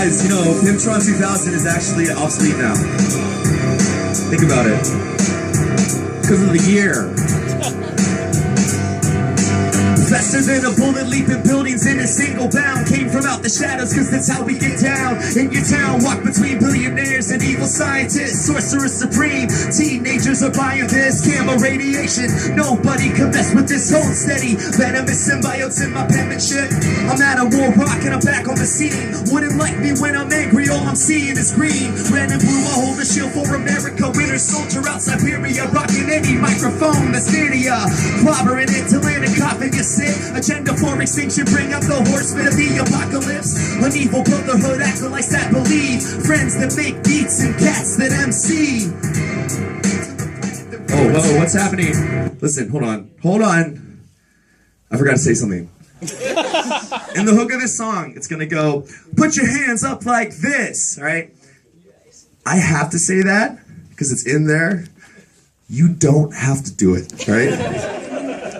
guys, you know, PIMPTRON 2000 is actually obsolete now. Think about it. Because of the year. Faster than a bullet leaping buildings in a single bound. Came from out the shadows cause that's how we get down. In your town, walk between billionaires and evil scientists. Sorcerers supreme, teenagers are buying this. Gamma radiation, nobody can mess with this. Hold steady, venomous symbiotes in my penmanship. I'm at a WarRock and I'm back on the scene. Wouldn't like me when I'm angry, all I'm seeing is green. Red and blue, I hold the shield for America. Winter soldier out Siberia, rocking any microphone that's near to ya. Clobbering it to land a coffin, you sit. Agenda for extinction, bring up the horsemen of the apocalypse. An evil brotherhood, acolytes that believe. Friends that make beats and cats that MC. Oh, whoa, what's happening? Listen, hold on. I forgot to say something. In the hook of this song, it's gonna go, put your hands up like this, right? I have to say that, because it's in there. You don't have to do it, right?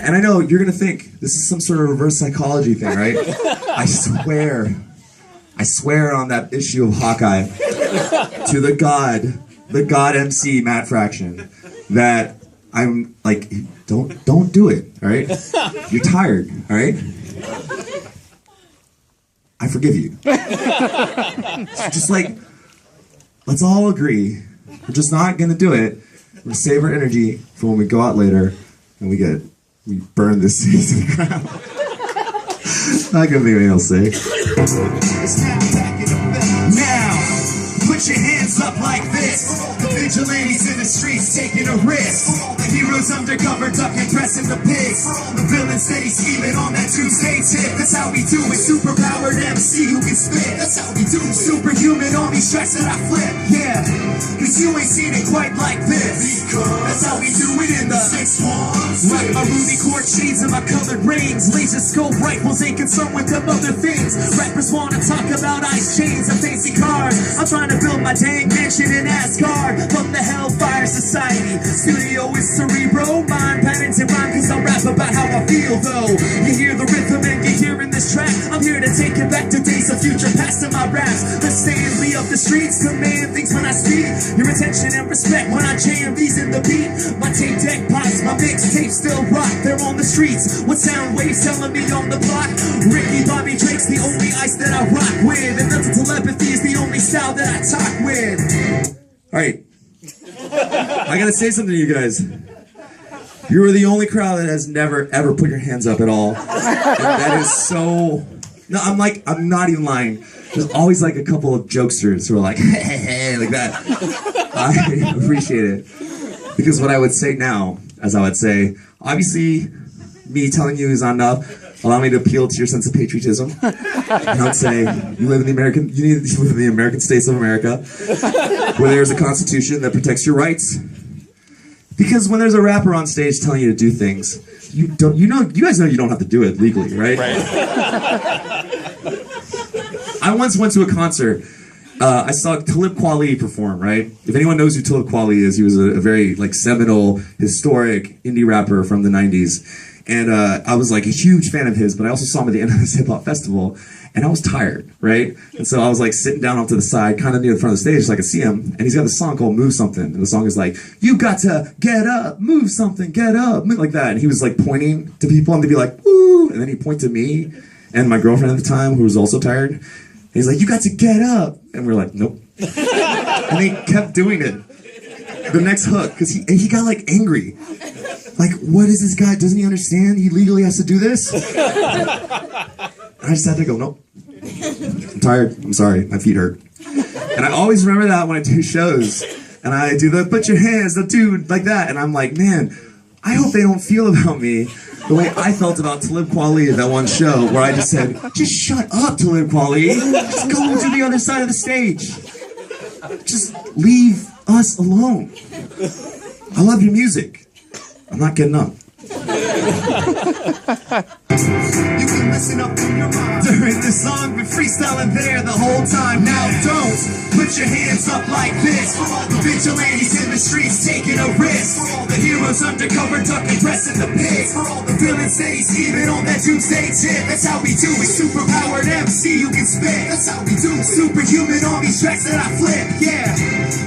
And I know you're gonna think this is some sort of reverse psychology thing, right? I swear on that issue of Hawkeye to the God MC Matt Fraction, that I'm like, don't do it, all right? You're tired, all right? I forgive you. So just like, let's all agree, we're just not gonna do it. We're gonna save our energy for when we go out later and we burn this city to the ground. Not gonna be anything else to say. Now, put your hands up like this. The vigilantes in the streets taking a risk. The heroes undercover ducking, pressing the pigs. The villains steady scheming on that Tuesday tip. That's how we do it. Superpowered MC who can spit. That's how we do it. Superhuman on these tracks that I flip. Yeah, cause you ain't seen it quite like this. That's how we do it in the 6-1. Like my Rudy Court shades and my colored rings. Laser scope rifles ain't concerned with them other things. Rappers wanna talk about ice chains and fancy cars. I'm trying to build my dang mansion in Asgard. Fuck the Hellfire Society. Studio is cerebro. Mind patterns and rhyme cause I rap about how I feel though. You hear the rhythm and you hear in this track. I'm here to take it back to days of future past in my raps. The Stanley of the streets command things when I speak. Your attention and respect when I jam these in the beat. My tape deck pops, my mixtape still rock. They're on the streets. What sound waves telling me on the block? Ricky Bobby Drake's the only ice that I rock with. And mental telepathy is the only style that I talk with. Alright. I gotta say something to you guys. You are the only crowd that has never ever put your hands up at all. And that is so... No, I'm not even lying. There's always like a couple of jokesters who are like, hey, like that. I appreciate it. Because what I would say now, as I would say, obviously, me telling you is not enough. Allow me to appeal to your sense of patriotism. And I would say, you live in the American states of America, where there's a constitution that protects your rights. Because when there's a rapper on stage telling you to do things, you guys know you don't have to do it legally, right? I once went to a concert. I saw Talib Kweli perform, right? If anyone knows who Talib Kweli is, he was a very seminal, historic indie rapper from the 90s. And I was like a huge fan of his, but I also saw him at the end of this hip hop festival, and I was tired, right? And so I was like sitting down off to the side, kind of near the front of the stage so I could see him, and he's got this song called Move Something, and the song is like, you got to get up, move something, get up, like that. And he was like pointing to people, and they'd be like, woo, and then he'd point to me and my girlfriend at the time, who was also tired. And he's like, you got to get up, and we're like, nope. And they kept doing it. The next hook, because he got like angry. Like, what is this guy? Doesn't he understand? He legally has to do this? I just had to go, nope. I'm tired. I'm sorry. My feet hurt. And I always remember that when I do shows. And I do the put your hands, the dude, like that. And I'm like, man, I hope they don't feel about me the way I felt about Talib Kweli at that one show where I just said, just shut up, Talib Kweli. Just go to the other side of the stage. Just leave us alone. I love your music. I'm not getting up. messing up in your mind. During the song, been freestyling there the whole time. Now don't put your hands up like this. For all the vigilantes in the streets taking a risk. For all the heroes undercover ducking, pressing the pigs. For all the villains stay scheming on that doomsday tip. That's how we do it. Superpowered MC you can spit. That's how we do it. Superhuman on these tracks that I flip. Yeah,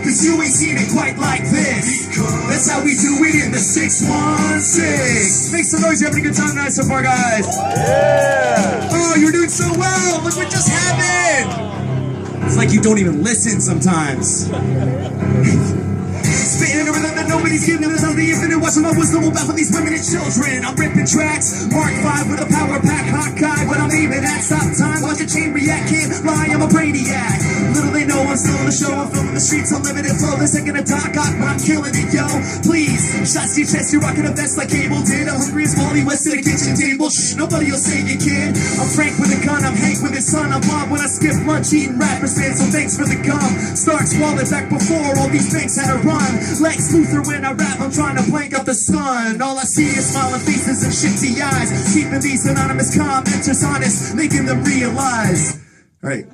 cause you ain't seen it quite like this. That's how we do it in the 616. Make some noise. You having a good time tonight so far, guys? Yeah. Oh, you're doing so well. Look what just happened. It's like you don't even listen sometimes. Spitting a rhythm that nobody's giving us on the infinite. Watching my wisdom about for these women and children. I'm ripping tracks, Mark 5 with a power pack, hot guy, but I'm aiming at stop time. Watch a chain react, can't lie, I'm a brainiac. Little they know I'm still on the show. I'm filming the streets, unlimited flow. They're second a doc, I'm killing it, yo. Please, shots to your chest, you're rocking a vest like Cable did. I'm hungry as Wally West at the kitchen table. Shh, nobody will say you kid. I'm Frank with a gun, I'm Hank with his son. I'm Bob when I skip lunch, eating rappers, man, so thanks for the gum. Starks wallet back before all these banks had to run. Lex Luthor when I rap, I'm trying to blank out the sun. All I see is smiling faces and shifty eyes. Keeping these anonymous commenters honest, making them realize. Alright.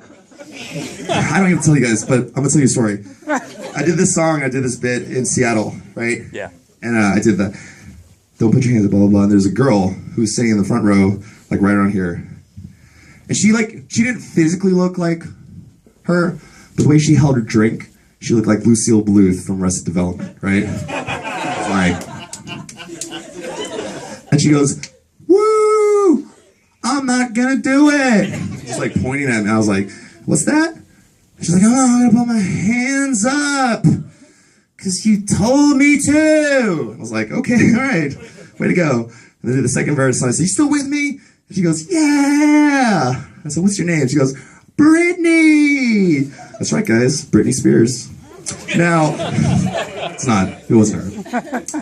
I don't even tell you guys, but I'm gonna tell you a story. I did this song, I did this bit in Seattle, right? Yeah. And I did the don't put your hands up, blah, blah, blah. And there's a girl who's sitting in the front row, like right around here. And she didn't physically look like her, but the way she held her drink, she looked like Lucille Bluth from Arrested Development, right? Like, and she goes, "Woo! I'm not gonna do it." She's like pointing at me. I was like, "What's that?" She's like, "Oh, I'm gonna put my hands up because you told me to." I was like, "Okay, all right, way to go." And then did the second verse, and I said, "You still with me?" And she goes, "Yeah." I said, "What's your name?" She goes, "Brittany." That's right, guys, Britney Spears. Now, it's not. It wasn't her.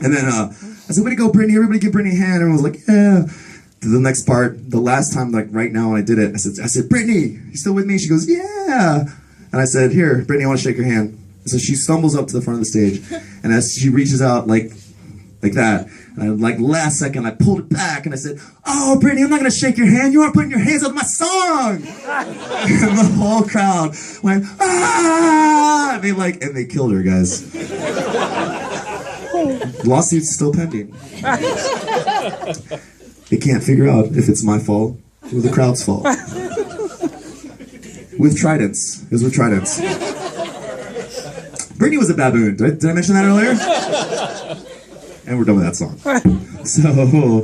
And then I said, "Way to go, Brittany! Everybody give Brittany a hand." Everyone was like, "Yeah." To the next part, the last time, like right now when I did it, I said, "Brittany, you still with me?" She goes, "Yeah." And I said, "Here, Brittany, I want to shake your hand." And so she stumbles up to the front of the stage, and as she reaches out like that, and I, like last second, I pulled it back, and I said, "Oh, Brittany, I'm not gonna shake your hand. You aren't putting your hands on my song." And the whole crowd went, "Ah!" And they killed her, guys. Lawsuit's still pending. They can't figure out if it's my fault or the crowd's fault. With tridents. It was with tridents. Brittany was a baboon. Did I mention that earlier? And we're done with that song. So,